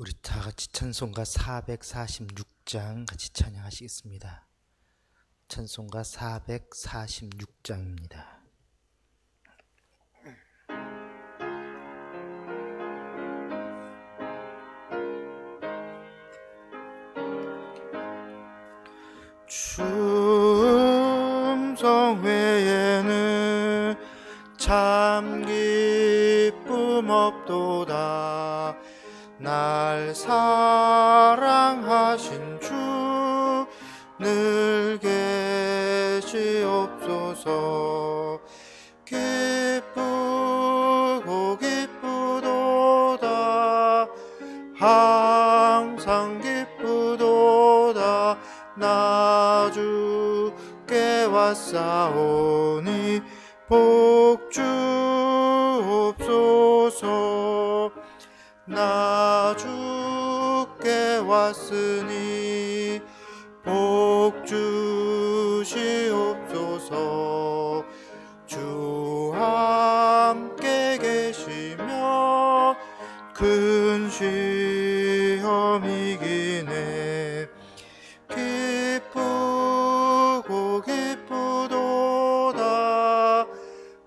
우리 다 같이 찬송가 446장 같이 찬양하시겠습니다. 찬송가 446장입니다. 춤성 외에는 참 기쁨 없도다. 날 사랑하신 주 늘 계시옵소서. 기쁘고 기쁘도다. 항상 기쁘도다. 나 주께 왔사오니 복 주옵소서. 나 주께 왔으니 복 주시옵소서. 주 함께 계시며 큰 시험 이기네. 기쁘고 기쁘도다.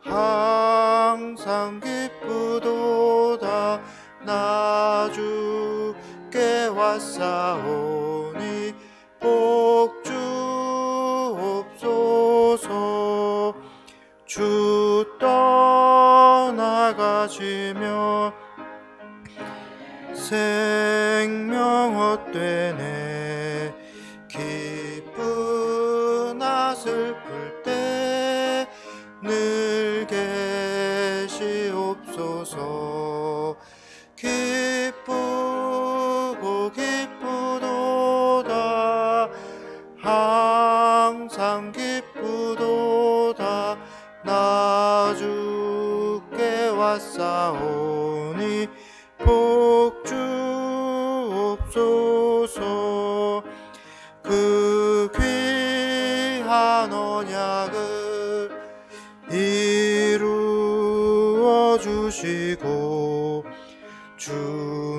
항상 기쁘도다. 나 주께 왔사오니 복 주옵소서. 주 떠나가시며 생명 헛되네. 기쁘나 슬플 때 늘 계시옵소서. 기쁘고 기쁘도다. 항상 기쁘도다. 나 주께 왔사오니 복 주옵소서. 그 귀한 언약을 이루어 주시고 주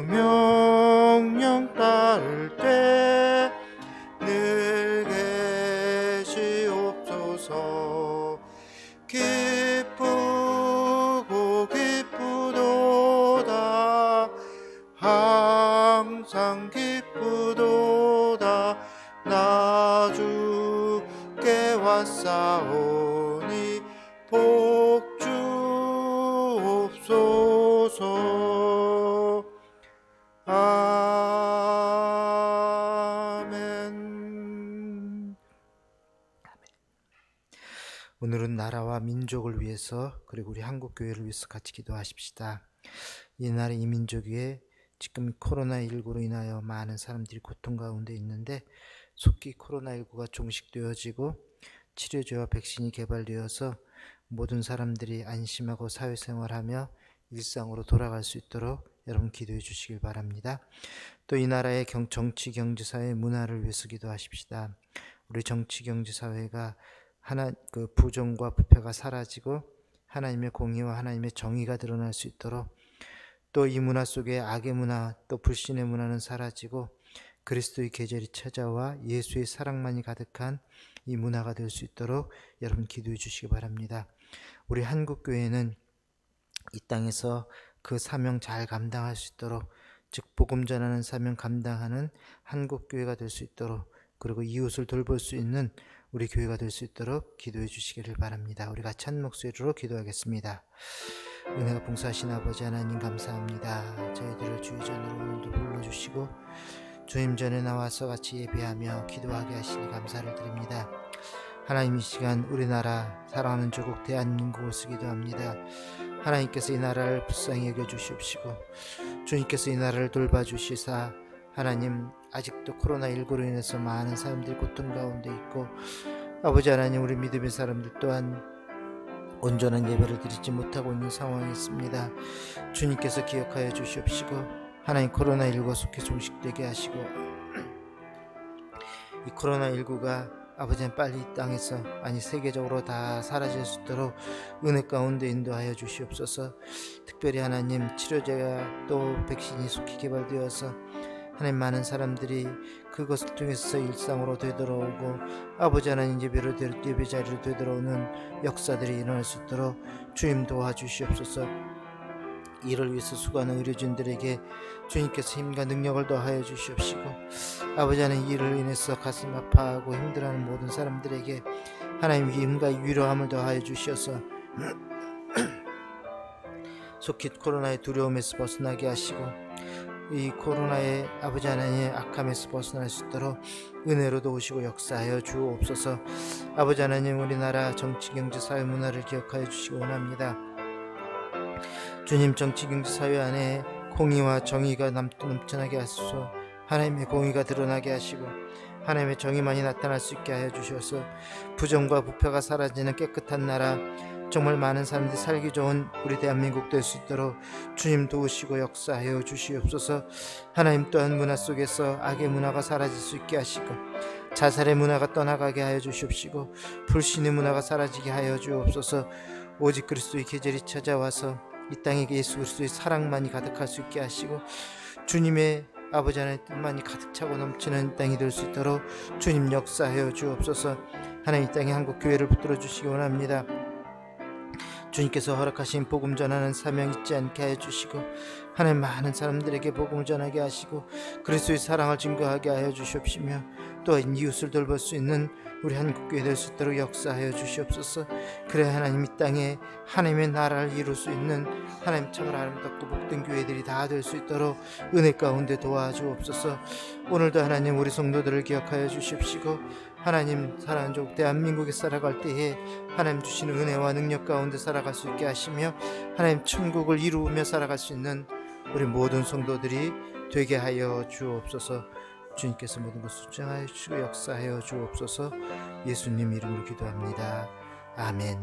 명령 따를 때 늘 계시옵소서. 기쁘고 기쁘도다. 항상 기쁘도다. 나 주께 왔사오니 복 주옵소서. 아멘. 오늘은 나라와 민족을 위해서, 그리고 우리 한국교회를 위해서 같이 기도하십시다. 이 나라 이 민족 위에 지금 코로나19로 인하여 많은 사람들이 고통 가운데 있는데, 속히 코로나19가 종식되어지고 치료제와 백신이 개발되어서 모든 사람들이 안심하고 사회생활하며 일상으로 돌아갈 수 있도록 여러분 기도해 주시길 바랍니다. 또 이 나라의 정치, 경제, 사회, 문화를 위해서 기도하십시다. 우리 정치, 경제, 사회가 그 부정과 부패가 사라지고 하나님의 공의와 하나님의 정의가 드러날 수 있도록, 또 이 문화 속에 악의 문화, 또 불신의 문화는 사라지고 그리스도의 계절이 찾아와 예수의 사랑만이 가득한 이 문화가 될 수 있도록 여러분 기도해 주시기 바랍니다. 우리 한국교회는 이 땅에서 그 사명 잘 감당할 수 있도록, 즉 복음 전하는 사명 감당하는 한국교회가 될 수 있도록, 그리고 이웃을 돌볼 수 있는 우리 교회가 될 수 있도록 기도해 주시기를 바랍니다. 우리 같이 한 목소리로 기도하겠습니다. 은혜가 봉사하신 아버지 하나님 감사합니다. 저희들을 주의 전으로 오늘도 불러주시고 주님 전에 나와서 같이 예배하며 기도하게 하시니 감사를 드립니다. 하나님, 이 시간 우리나라 사랑하는 조국 대한민국을 기도합니다. 하나님께서 이 나라를 불쌍히 여겨주시옵시고 주님께서 이 나라를 돌봐주시사, 하나님 아직도 코로나19로 인해서 많은 사람들이 고통 가운데 있고, 아버지 하나님, 우리 믿음의 사람들 또한 온전한 예배를 드리지 못하고 있는 상황이 있습니다. 주님께서 기억하여 주시옵시고 하나님, 코로나19가 속히 종식되게 하시고 이 코로나19가 아버지는 빨리 이 땅에서 아니 세계적으로 다 사라질 수 있도록 은혜 가운데 인도하여 주시옵소서. 특별히 하나님 치료제가 또 백신이 속히 개발되어서 하나님 많은 사람들이 그것을 통해서 일상으로 되돌아오고 아버지 하나님 예배 자리로 되돌아오는 역사들이 일어날 수 있도록 주님 도와주시옵소서. 이를 위해서 수고하는 의료진들에게 주님께서 힘과 능력을 더하여 주시옵시고 아버지 하나님 이를 인해서 가슴 아파하고 힘들어하는 모든 사람들에게 하나님 힘과 위로함을 더하여 주셔서 속히 코로나의 두려움에서 벗어나게 하시고 이 코로나의 아버지 하나님의 악함에서 벗어날 수 있도록 은혜로 도우시고 역사하여 주옵소서. 아버지 하나님 우리나라 정치 경제 사회 문화를 기억하여 주시기 원합니다. 주님 정치 경제 사회 안에 공의와 정의가 넘쳐나게 하소서. 하나님의 공의가 드러나게 하시고 하나님의 정의만이 나타날 수 있게 하여 주셔서 부정과 부패가 사라지는 깨끗한 나라 정말 많은 사람들이 살기 좋은 우리 대한민국 될 수 있도록 주님 도우시고 역사하여 주시옵소서. 하나님 또한 문화 속에서 악의 문화가 사라질 수 있게 하시고 자살의 문화가 떠나가게 하여 주시옵시고 불신의 문화가 사라지게 하여 주옵소서. 오직 그리스도의 계절이 찾아와서 이 땅에 예수 그리스도의 사랑만이 가득할 수 있게 하시고 주님의 아버지 하나님 뜻만이 가득 차고 넘치는 땅이 될 수 있도록 주님 역사하여 주옵소서. 하나님 이 땅에 한국 교회를 붙들어 주시기 원합니다. 주님께서 허락하신 복음 전하는 사명 잊지 않게 하여 주시고 하나님 많은 사람들에게 복음을 전하게 하시고 그리스도의 사랑을 증거하게 하여 주시옵시며 또한 이웃을 돌볼 수 있는 우리 한국교회 될 수 있도록 역사하여 주시옵소서. 그래야 하나님 이 땅에 하나님의 나라를 이룰 수 있는 하나님 참으로 아름답고 복된 교회들이 다 될 수 있도록 은혜 가운데 도와주옵소서. 오늘도 하나님 우리 성도들을 기억하여 주십시고 하나님 사랑하는 족 대한민국에 살아갈 때에 하나님 주시는 은혜와 능력 가운데 살아갈 수 있게 하시며 하나님 천국을 이루며 살아갈 수 있는 우리 모든 성도들이 되게 하여 주옵소서. 주님께서 모든 것을 수정하여 주시고 역사하여 주옵소서. 예수님 이름으로 기도합니다. 아멘.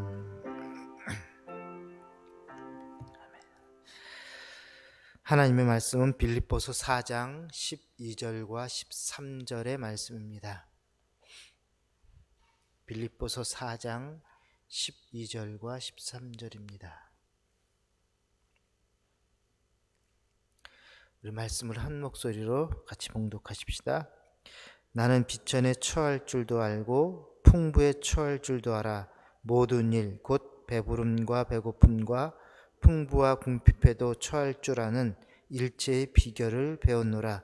하나님의 말씀은 빌립보서 4장 12절과 13절의 말씀입니다. 빌립보서 4장 12절과 13절입니다. 우리 말씀을 한 목소리로 같이 봉독하십시다. 나는 비천에 처할 줄도 알고 풍부에 처할 줄도 알아. 모든 일 곧 배부름과 배고픔과 풍부와 궁핍에도 처할 줄 아는 일체의 비결을 배웠노라.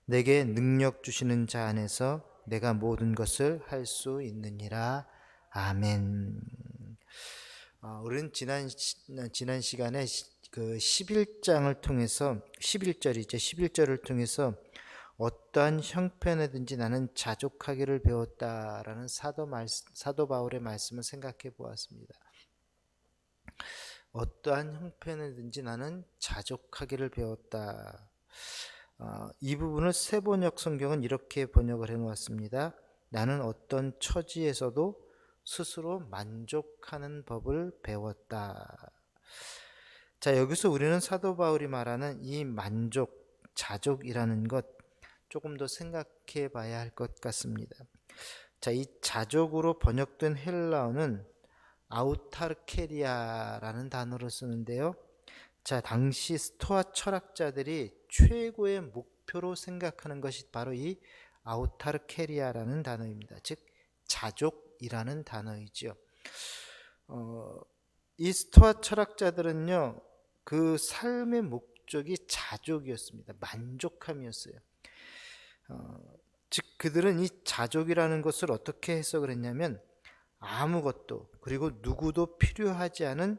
내게 능력 주시는 자 안에서 내가 모든 것을 할 수 있느니라. 아멘. 우리는 지난 시간에 그 11장을 통해서 11절을 통해서 어떠한 형편에든지 나는 자족하기를 배웠다라는 사도 바울의 말씀을 생각해 보았습니다. 어떠한 형편에든지 나는 자족하기를 배웠다. 이 부분을 세번역 성경은 이렇게 번역을 해 놓았습니다. 나는 어떤 처지에서도 스스로 만족하는 법을 배웠다. 자, 여기서 우리는 사도 바울이 말하는 이 만족, 자족이라는 것 조금 더 생각해 봐야 할 것 같습니다. 자, 이 자족으로 번역된 헬라어는 아우타르케리아라는 단어를 쓰는데요. 자, 당시 스토아 철학자들이 최고의 목표로 생각하는 것이 바로 이 아우타르케리아라는 단어입니다. 즉 자족이라는 단어이죠. 이 스토아 철학자들은요, 그 삶의 목적이 자족이었습니다. 만족함이었어요. 즉 그들은 이 자족이라는 것을 어떻게 해석을 했냐면 아무것도 그리고 누구도 필요하지 않은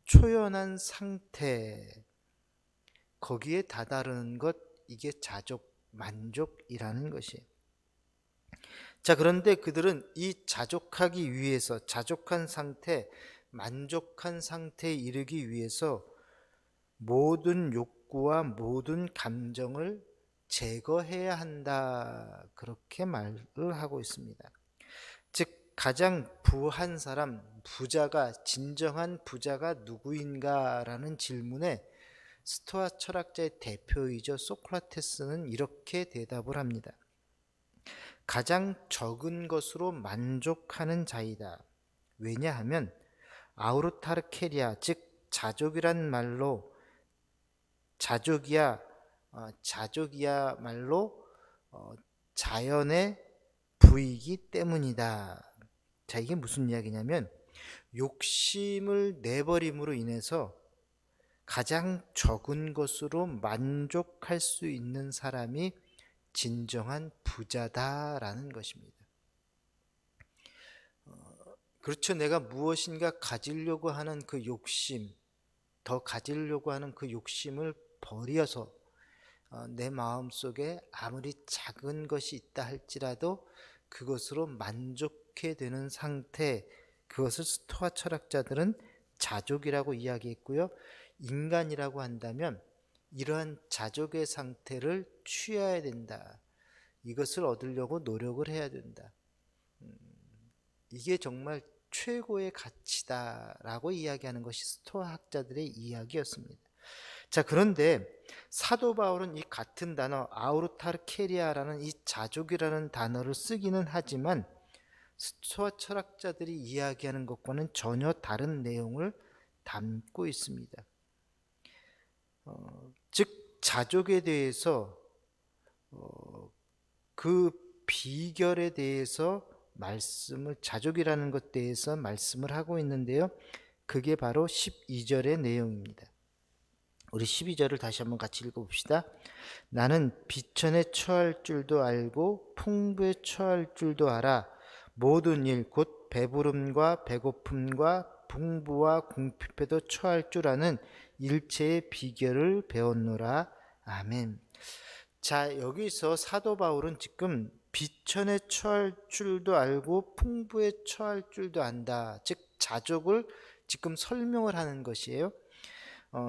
초연한 상태, 거기에 다다르는 것, 이게 자족, 만족이라는 것이에요. 자, 그런데 그들은 이 자족하기 위해서, 자족한 상태, 만족한 상태에 이르기 위해서 모든 욕구와 모든 감정을 제거해야 한다, 그렇게 말을 하고 있습니다. 즉 가장 부한 사람, 부자가, 진정한 부자가 누구인가라는 질문에 스토아 철학자의 대표이죠 소크라테스는 이렇게 대답을 합니다. 가장 적은 것으로 만족하는 자이다. 왜냐하면 아우르타르케리아, 즉 자족이란 말로 자족이야말로 자연의 부이기 때문이다. 자, 이게 무슨 이야기냐면 욕심을 내버림으로 인해서 가장 적은 것으로 만족할 수 있는 사람이 진정한 부자다라는 것입니다. 그렇죠. 내가 무엇인가 가지려고 하는 그 욕심, 더 가지려고 하는 그 욕심을 버려서 내 마음속에 아무리 작은 것이 있다 할지라도 그것으로 만족해 되는 상태, 그것을 스토아 철학자들은 자족이라고 이야기했고요. 인간이라고 한다면 이러한 자족의 상태를 취해야 된다. 이것을 얻으려고 노력을 해야 된다. 이게 정말 최고의 가치다라고 이야기하는 것이 스토아 학자들의 이야기였습니다. 자, 그런데 사도 바울은 이 같은 단어 아우르타르케리아라는 이 자족이라는 단어를 쓰기는 하지만 스토아 철학자들이 이야기하는 것과는 전혀 다른 내용을 담고 있습니다. 즉 자족에 대해서 그 비결에 대해서 자족이라는 것에 대해서 말씀을 하고 있는데요. 그게 바로 12절의 내용입니다. 우리 12절을 다시 한번 같이 읽어봅시다. 나는 비천에 처할 줄도 알고 풍부에 처할 줄도 알아. 모든 일 곧 배부름과 배고픔과 풍부와 궁핍에도 처할 줄 아는 일체의 비결을 배웠노라. 아멘. 자, 여기서 사도 바울은 지금 비천에 처할 줄도 알고 풍부에 처할 줄도 안다. 즉 자족을 지금 설명을 하는 것이에요.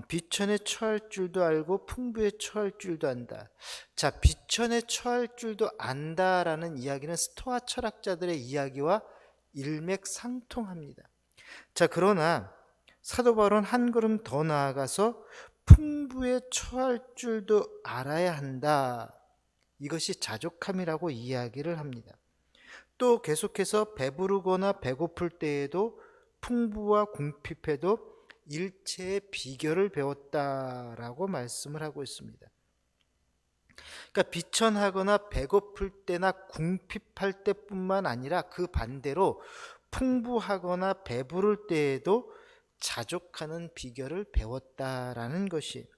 비천에 처할 줄도 알고 풍부에 처할 줄도 안다. 자, 비천에 처할 줄도 안다라는 이야기는 스토아 철학자들의 이야기와 일맥상통합니다. 자, 그러나 사도 바울은 한 걸음 더 나아가서 풍부에 처할 줄도 알아야 한다. 이것이 자족함이라고 이야기를 합니다. 또 계속해서 배부르거나 배고플 때에도 풍부와 궁핍에도 일체의 비결을 배웠다라고 말씀을 하고 있습니다. 그러니까 비천하거나 배고플 때나 궁핍할 때뿐만 아니라 그 반대로 풍부하거나 배부를 때에도 자족하는 비결을 배웠다라는 것이,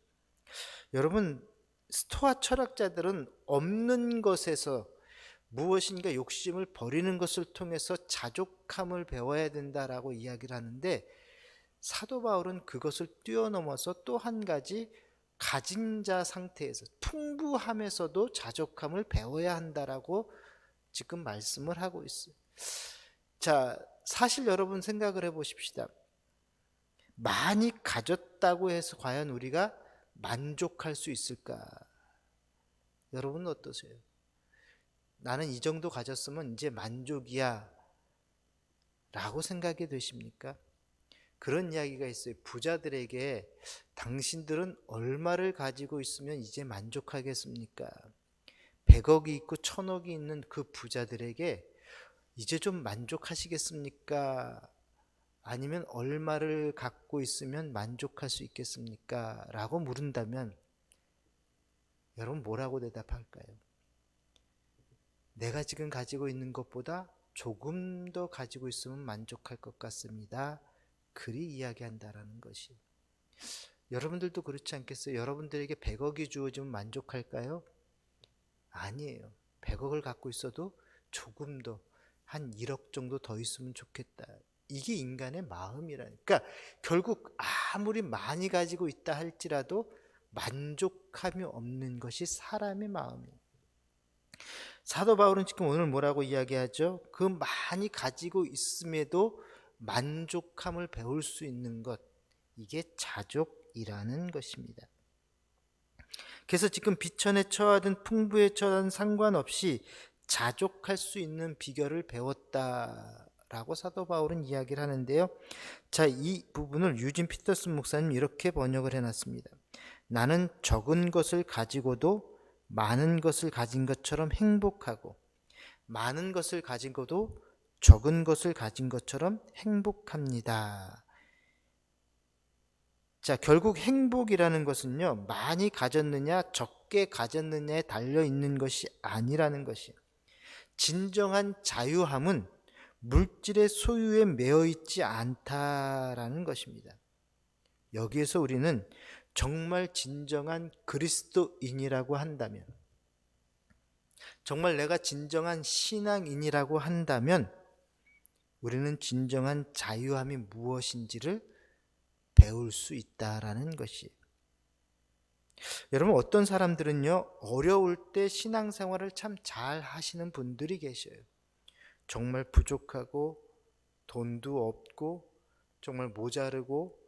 여러분 스토아 철학자들은 없는 것에서 무엇인가 욕심을 버리는 것을 통해서 자족함을 배워야 된다라고 이야기를 하는데, 사도 바울은 그것을 뛰어넘어서 또 한 가지 가진 자 상태에서 풍부함에서도 자족함을 배워야 한다라고 지금 말씀을 하고 있어요. 자, 사실 여러분 생각을 해보십시다. 많이 가졌다고 해서 과연 우리가 만족할 수 있을까? 여러분은 어떠세요? 나는 이 정도 가졌으면 이제 만족이야 라고 생각이 되십니까? 그런 이야기가 있어요. 부자들에게 당신들은 얼마를 가지고 있으면 이제 만족하겠습니까? 100억이 있고 1000억이 있는 그 부자들에게 이제 좀 만족하시겠습니까? 아니면 얼마를 갖고 있으면 만족할 수 있겠습니까? 라고 물은다면 여러분 뭐라고 대답할까요? 내가 지금 가지고 있는 것보다 조금 더 가지고 있으면 만족할 것 같습니다. 그리 이야기한다라는 것이. 여러분들도 그렇지 않겠어요? 여러분들에게 100억이 주어지면 만족할까요? 아니에요. 100억을 갖고 있어도 조금 더, 한 1억 정도 더 있으면 좋겠다. 이게 인간의 마음이라니까. 그러니까 결국 아무리 많이 가지고 있다 할지라도 만족함이 없는 것이 사람의 마음이에요. 사도 바울은 지금 오늘 뭐라고 이야기하죠? 그 많이 가지고 있음에도 만족함을 배울 수 있는 것, 이게 자족이라는 것입니다. 그래서 지금 비천에 처하든 풍부에 처하든 상관없이 자족할 수 있는 비결을 배웠다라고 사도 바울은 이야기를 하는데요. 자, 이 부분을 유진 피터슨 목사님 이렇게 번역을 해놨습니다. 나는 적은 것을 가지고도 많은 것을 가진 것처럼 행복하고 많은 것을 가지고도 적은 것을 가진 것처럼 행복합니다. 자, 결국 행복이라는 것은요, 많이 가졌느냐, 적게 가졌느냐에 달려 있는 것이 아니라는 것이에요. 진정한 자유함은 물질의 소유에 매여 있지 않다라는 것입니다. 여기에서 우리는 정말 진정한 그리스도인이라고 한다면, 정말 내가 진정한 신앙인이라고 한다면 우리는 진정한 자유함이 무엇인지를 배울 수 있다라는 것이에요. 여러분, 어떤 사람들은요, 어려울 때 신앙생활을 참 잘 하시는 분들이 계셔요. 정말 부족하고 돈도 없고 정말 모자르고,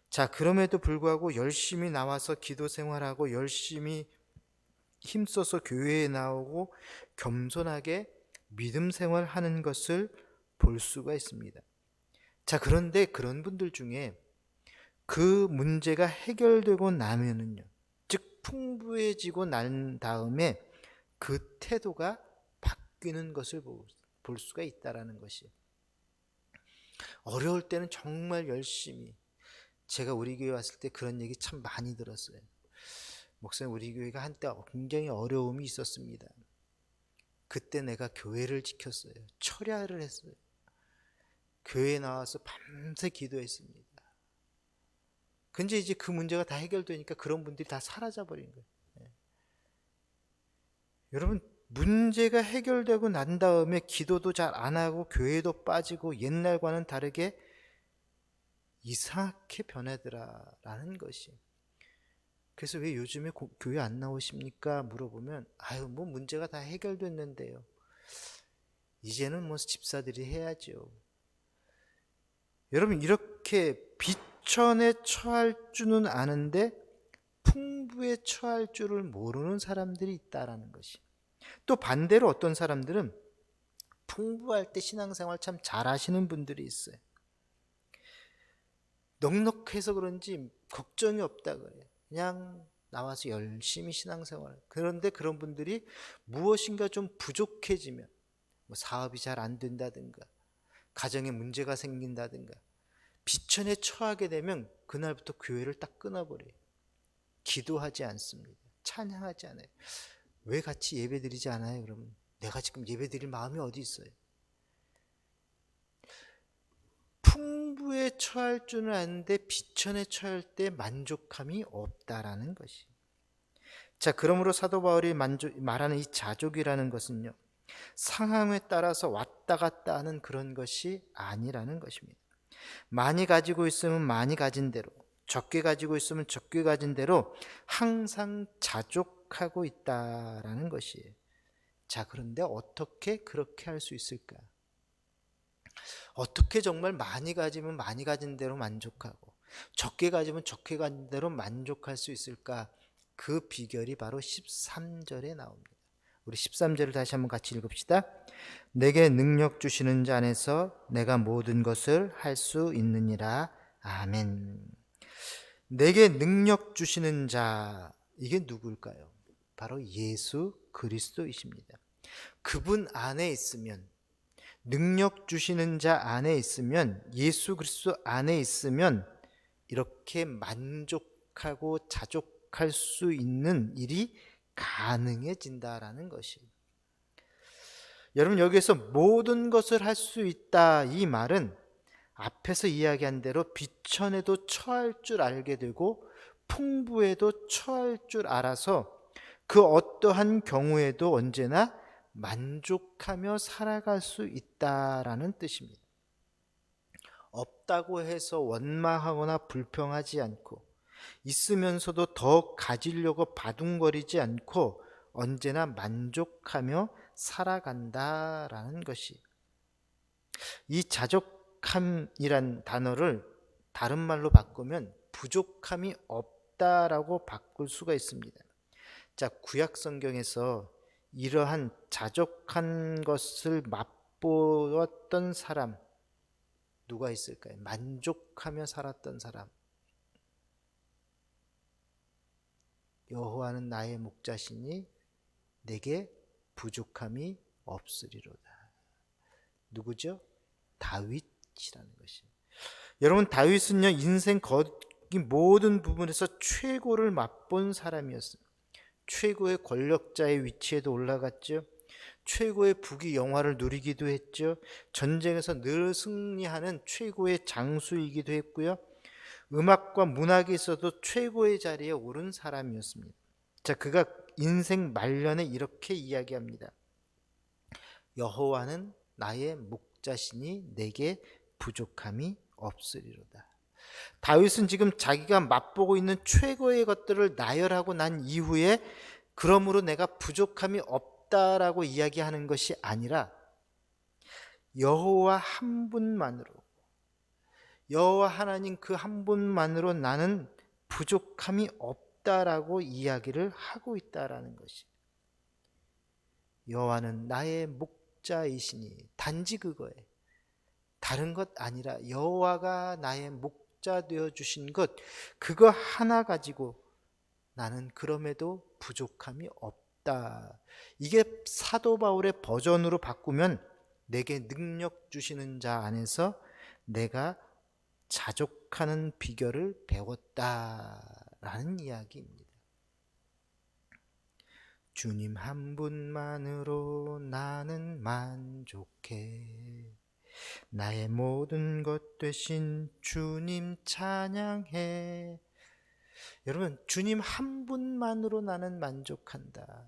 자, 그럼에도 불구하고 열심히 나와서 기도 생활하고 열심히 힘써서 교회에 나오고 겸손하게 믿음 생활하는 것을 볼 수가 있습니다. 자, 그런데 그런 분들 중에 그 문제가 해결되고 나면은요, 즉 풍부해지고 난 다음에 그 태도가 바뀌는 것을 볼 수가 있다라는 것이에요. 어려울 때는 정말 열심히, 제가 우리 교회 왔을 때 그런 얘기 참 많이 들었어요. 목사님, 우리 교회가 한때 굉장히 어려움이 있었습니다. 그때 내가 교회를 지켰어요. 철야를 했어요. 교회에 나와서 밤새 기도했습니다. 근데 이제 그 문제가 다 해결되니까 그런 분들이 다 사라져버린 거예요. 여러분, 문제가 해결되고 난 다음에 기도도 잘 안 하고 교회도 빠지고 옛날과는 다르게 이상하게 변하더라라는 것이. 그래서 왜 요즘에 교회 안 나오십니까? 물어보면 아유, 뭐 문제가 다 해결됐는데요. 이제는 뭐 집사들이 해야죠. 여러분, 이렇게 비천에 처할 줄은 아는데 풍부에 처할 줄을 모르는 사람들이 있다라는 것이. 또 반대로 어떤 사람들은 풍부할 때 신앙생활 참 잘하시는 분들이 있어요. 넉넉해서 그런지 걱정이 없다 그래요. 그냥 나와서 열심히 신앙생활. 그런데 그런 분들이 무엇인가 좀 부족해지면, 뭐 사업이 잘 안 된다든가 가정에 문제가 생긴다든가 비천에 처하게 되면 그날부터 교회를 딱 끊어버려요. 기도하지 않습니다. 찬양하지 않아요. 왜 같이 예배드리지 않아요? 그러면 내가 지금 예배드릴 마음이 어디 있어요? 풍부에 처할 줄은 아는데 비천에 처할 때 만족함이 없다라는 것이. 자, 그러므로 사도 바울이 말하는 이 자족이라는 것은요, 상황에 따라서 왔다 갔다 하는 그런 것이 아니라는 것입니다. 많이 가지고 있으면 많이 가진 대로, 적게 가지고 있으면 적게 가진 대로 항상 자족하고 있다라는 것이에요. 자, 그런데 어떻게 그렇게 할 수 있을까? 어떻게 정말 많이 가지면 많이 가진 대로 만족하고 적게 가지면 적게 가진 대로 만족할 수 있을까? 그 비결이 바로 13절에 나옵니다. 우리 13절을 다시 한번 같이 읽읍시다. 내게 능력 주시는 자 안에서 내가 모든 것을 할 수 있느니라. 아멘. 내게 능력 주시는 자, 이게 누굴까요? 바로 예수 그리스도이십니다. 그분 안에 있으면, 능력 주시는 자 안에 있으면, 예수 그리스도 안에 있으면 이렇게 만족하고 자족할 수 있는 일이 가능해진다라는 것이에요. 여러분, 여기에서 모든 것을 할 수 있다, 이 말은 앞에서 이야기한 대로 비천에도 처할 줄 알게 되고 풍부에도 처할 줄 알아서 그 어떠한 경우에도 언제나 만족하며 살아갈 수 있다라는 뜻입니다. 없다고 해서 원망하거나 불평하지 않고, 있으면서도 더 가지려고 바둥거리지 않고 언제나 만족하며 살아간다라는 것이. 이 자족함이란 단어를 다른 말로 바꾸면 부족함이 없다라고 바꿀 수가 있습니다. 자, 구약 성경에서 이러한 자족한 것을 맛보았던 사람 누가 있을까요? 만족하며 살았던 사람. 여호와는 나의 목자시니 내게 부족함이 없으리로다. 누구죠? 다윗이라는 것이. 여러분, 다윗은요 인생 거기 모든 부분에서 최고를 맛본 사람이었어요. 최고의 권력자의 위치에도 올라갔죠. 최고의 부귀 영화를 누리기도 했죠. 전쟁에서 늘 승리하는 최고의 장수이기도 했고요. 음악과 문학에서도 최고의 자리에 오른 사람이었습니다. 자, 그가 인생 말년에 이렇게 이야기합니다. 여호와는 나의 목자시니 내게 부족함이 없으리로다. 다윗은 지금 자기가 맛보고 있는 최고의 것들을 나열하고 난 이후에 그러므로 내가 부족함이 없다라고 이야기하는 것이 아니라 여호와 한 분만으로, 여호와 하나님 그 한 분만으로 나는 부족함이 없다라고 이야기를 하고 있다라는 것이. 여호와는 나의 목자이시니, 단지 그거에 다른 것 아니라 여호와가 나의 목자 되어 주신 것, 그거 하나 가지고 나는 그럼에도 부족함이 없다. 이게 사도 바울의 버전으로 바꾸면 내게 능력 주시는 자 안에서 내가 자족하는 비결을 배웠다라는 이야기입니다. 주님 한 분만으로 나는 만족해. 나의 모든 것 되신 주님 찬양해. 여러분, 주님 한 분만으로 나는 만족한다.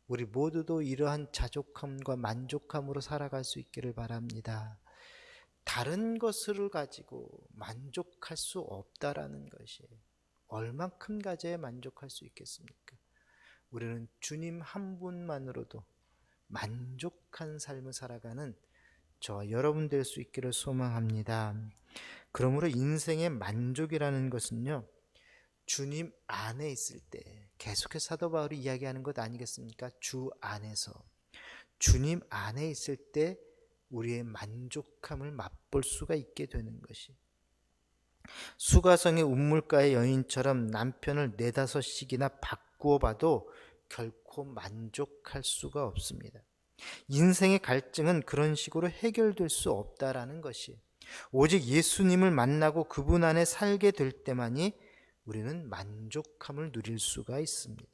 우리 모두도 이러한 자족함과 만족함으로 살아갈 수 있기를 바랍니다. 다른 것을 가지고 만족할 수 없다라는 것이 얼만큼 가져야 만족할 수 있겠습니까? 우리는 주님 한 분만으로도 만족한 삶을 살아가는 저와 여러분 될 수 있기를 소망합니다. 그러므로 인생의 만족이라는 것은요, 주님 안에 있을 때, 계속해서 사도 바울이 이야기하는 것 아니겠습니까? 주 안에서, 주님 안에 있을 때 우리의 만족함을 맛볼 수가 있게 되는 것이. 수가성의 운물가의 여인처럼 남편을 4-5씩이나 바꾸어 봐도 결코 만족할 수가 없습니다. 인생의 갈증은 그런 식으로 해결될 수 없다라는 것이, 오직 예수님을 만나고 그분 안에 살게 될 때만이 우리는 만족함을 누릴 수가 있습니다.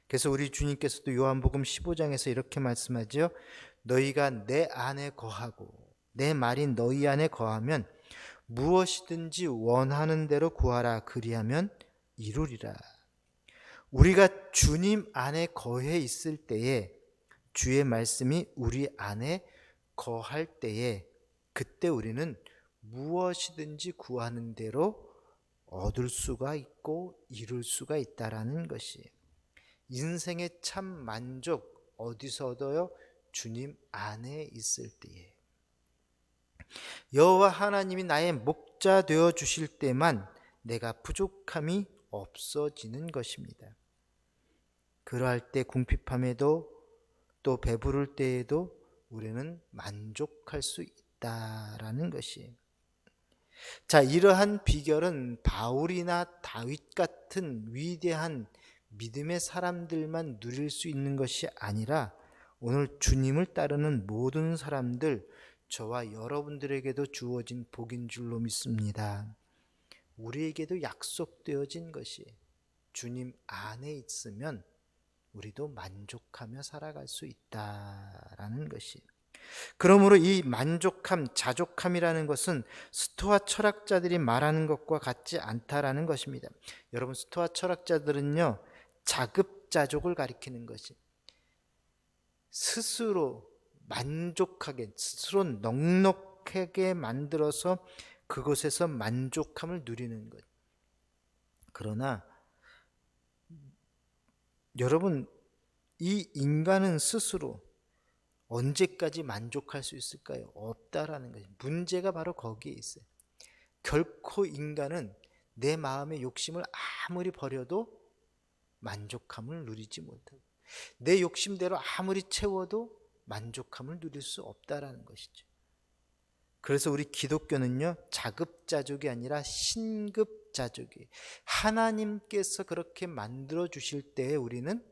그래서 우리 주님께서도 요한복음 15장에서 이렇게 말씀하죠. 너희가 내 안에 거하고 내 말이 너희 안에 거하면 무엇이든지 원하는 대로 구하라. 그리하면 이루리라. 우리가 주님 안에 거해 있을 때에, 주의 말씀이 우리 안에 거할 때에, 그때 우리는 무엇이든지 구하는 대로 얻을 수가 있고 이룰 수가 있다라는 것이. 인생의 참 만족 어디서 얻어요? 주님 안에 있을 때에. 여호와 하나님이 나의 목자 되어 주실 때만 내가 부족함이 없어지는 것입니다. 그러할 때 궁핍함에도 또 배부를 때에도 우리는 만족할 수 있다라는 것이. 자, 이러한 비결은 바울이나 다윗 같은 위대한 믿음의 사람들만 누릴 수 있는 것이 아니라 오늘 주님을 따르는 모든 사람들, 저와 여러분들에게도 주어진 복인 줄로 믿습니다. 우리에게도 약속되어진 것이, 주님 안에 있으면 우리도 만족하며 살아갈 수 있다라는 것이. 그러므로 이 만족함, 자족함이라는 것은 스토아 철학자들이 말하는 것과 같지 않다라는 것입니다. 여러분, 스토아 철학자들은요, 자급자족을 가리키는 것이, 스스로 만족하게, 스스로 넉넉하게 만들어서 그곳에서 만족함을 누리는 것. 그러나 여러분, 이 인간은 스스로 언제까지 만족할 수 있을까요? 없다라는 거죠. 문제가 바로 거기에 있어요. 결코 인간은 내 마음의 욕심을 아무리 버려도 만족함을 누리지 못하고, 내 욕심대로 아무리 채워도 만족함을 누릴 수 없다라는 것이죠. 그래서 우리 기독교는요, 자급자족이 아니라 신급자족이에요. 하나님께서 그렇게 만들어 주실 때에 우리는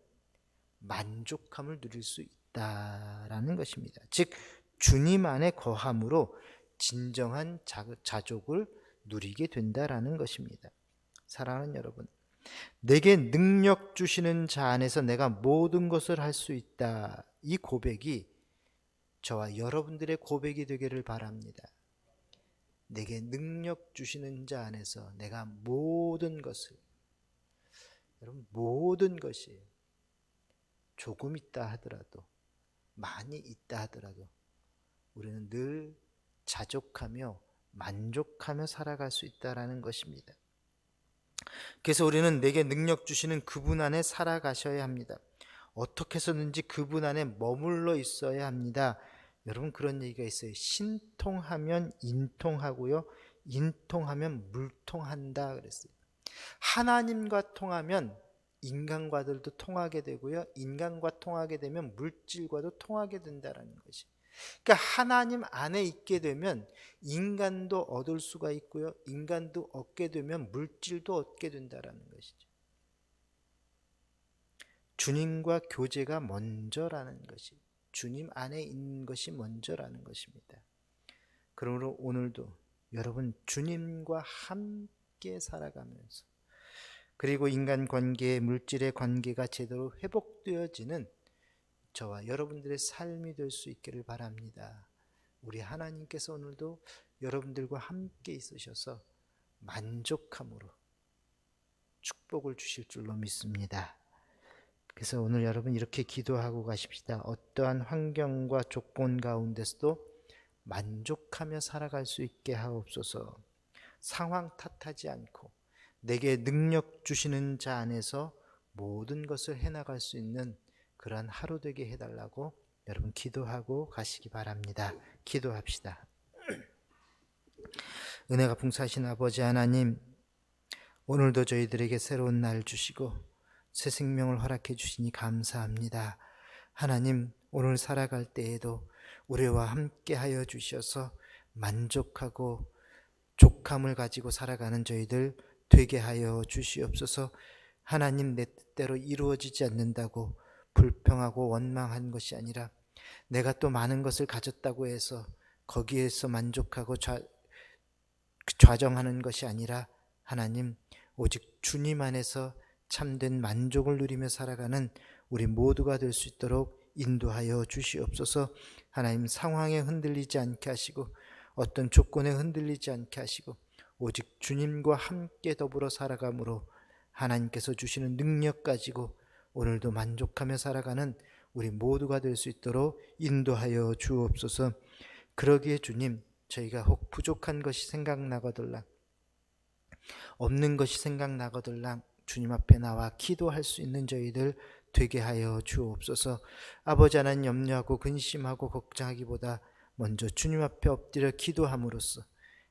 만족함을 누릴 수 있다라는 것입니다. 즉 주님 안에 거함으로 진정한 자족을 누리게 된다라는 것입니다. 사랑하는 여러분, 내게 능력 주시는 자 안에서 내가 모든 것을 할 수 있다. 이 고백이 저와 여러분들의 고백이 되기를 바랍니다. 내게 능력 주시는 자 안에서 내가 모든 것을, 여러분 모든 것이 조금 있다 하더라도, 많이 있다 하더라도 우리는 늘 자족하며 만족하며 살아갈 수 있다라는 것입니다. 그래서 우리는 내게 능력 주시는 그분 안에 살아가셔야 합니다. 어떻게 해서든지 그분 안에 머물러 있어야 합니다. 여러분 그런 얘기가 있어요. 신통하면 인통하고요, 인통하면 물통한다 그랬어요. 하나님과 통하면 인간과들도 통하게 되고요, 인간과 통하게 되면 물질과도 통하게 된다는 것이. 그러니까 하나님 안에 있게 되면 인간도 얻을 수가 있고요, 인간도 얻게 되면 물질도 얻게 된다는 것이죠. 주님과 교제가 먼저라는 것이, 주님 안에 있는 것이 먼저라는 것입니다. 그러므로 오늘도 여러분 주님과 함께 살아가면서, 그리고 인간관계, 물질의 관계가 제대로 회복되어지는 저와 여러분들의 삶이 될 수 있기를 바랍니다. 우리 하나님께서 오늘도 여러분들과 함께 있으셔서 만족함으로 축복을 주실 줄로 믿습니다. 그래서 오늘 여러분 이렇게 기도하고 가십시다. 어떠한 환경과 조건 가운데서도 만족하며 살아갈 수 있게 하옵소서. 상황 탓하지 않고 내게 능력 주시는 자 안에서 모든 것을 해나갈 수 있는 그러한 하루 되게 해달라고 여러분 기도하고 가시기 바랍니다. 기도합시다. 은혜가 풍성하신 아버지 하나님, 오늘도 저희들에게 새로운 날 주시고 새 생명을 허락해 주시니 감사합니다. 하나님, 오늘 살아갈 때에도 우리와 함께 하여 주셔서 만족하고 족함을 가지고 살아가는 저희들 되게 하여 주시옵소서. 하나님, 내 뜻대로 이루어지지 않는다고 불평하고 원망한 것이 아니라, 내가 또 많은 것을 가졌다고 해서 거기에서 만족하고 좌정하는 것이 아니라, 하나님 오직 주님 안에서 참된 만족을 누리며 살아가는 우리 모두가 될 수 있도록 인도하여 주시옵소서. 하나님, 상황에 흔들리지 않게 하시고 어떤 조건에 흔들리지 않게 하시고 오직 주님과 함께 더불어 살아감으로 하나님께서 주시는 능력 가지고 오늘도 만족하며 살아가는 우리 모두가 될 수 있도록 인도하여 주옵소서. 그러기에 주님, 저희가 혹 부족한 것이 생각나거들랑, 없는 것이 생각나거들랑 주님 앞에 나와 기도할 수 있는 저희들 되게 하여 주옵소서. 아버지 하나님, 염려하고 근심하고 걱정하기보다 먼저 주님 앞에 엎드려 기도함으로써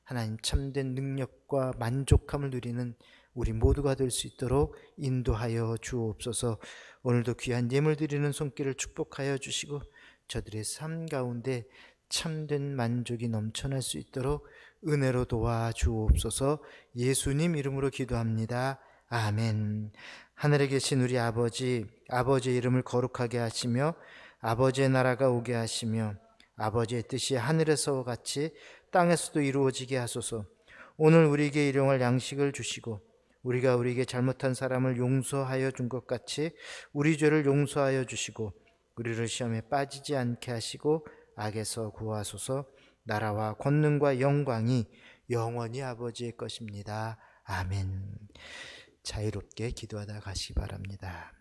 하나님 참된 능력과 만족함을 누리는 우리 모두가 될 수 있도록 인도하여 주옵소서. 오늘도 귀한 예물 드리는 손길을 축복하여 주시고 저들의 삶 가운데 참된 만족이 넘쳐날 수 있도록 은혜로 도와주옵소서. 예수님 이름으로 기도합니다. 아멘. 하늘에 계신 우리 아버지, 아버지의 이름을 거룩하게 하시며 아버지의 나라가 오게 하시며 아버지의 뜻이 하늘에서와 같이 땅에서도 이루어지게 하소서. 오늘 우리에게 일용할 양식을 주시고 우리가 우리에게 잘못한 사람을 용서하여 준 것 같이 우리 죄를 용서하여 주시고 우리를 시험에 빠지지 않게 하시고 악에서 구하소서. 나라와 권능과 영광이 영원히 아버지의 것입니다. 아멘. 자유롭게 기도하다 가시기 바랍니다.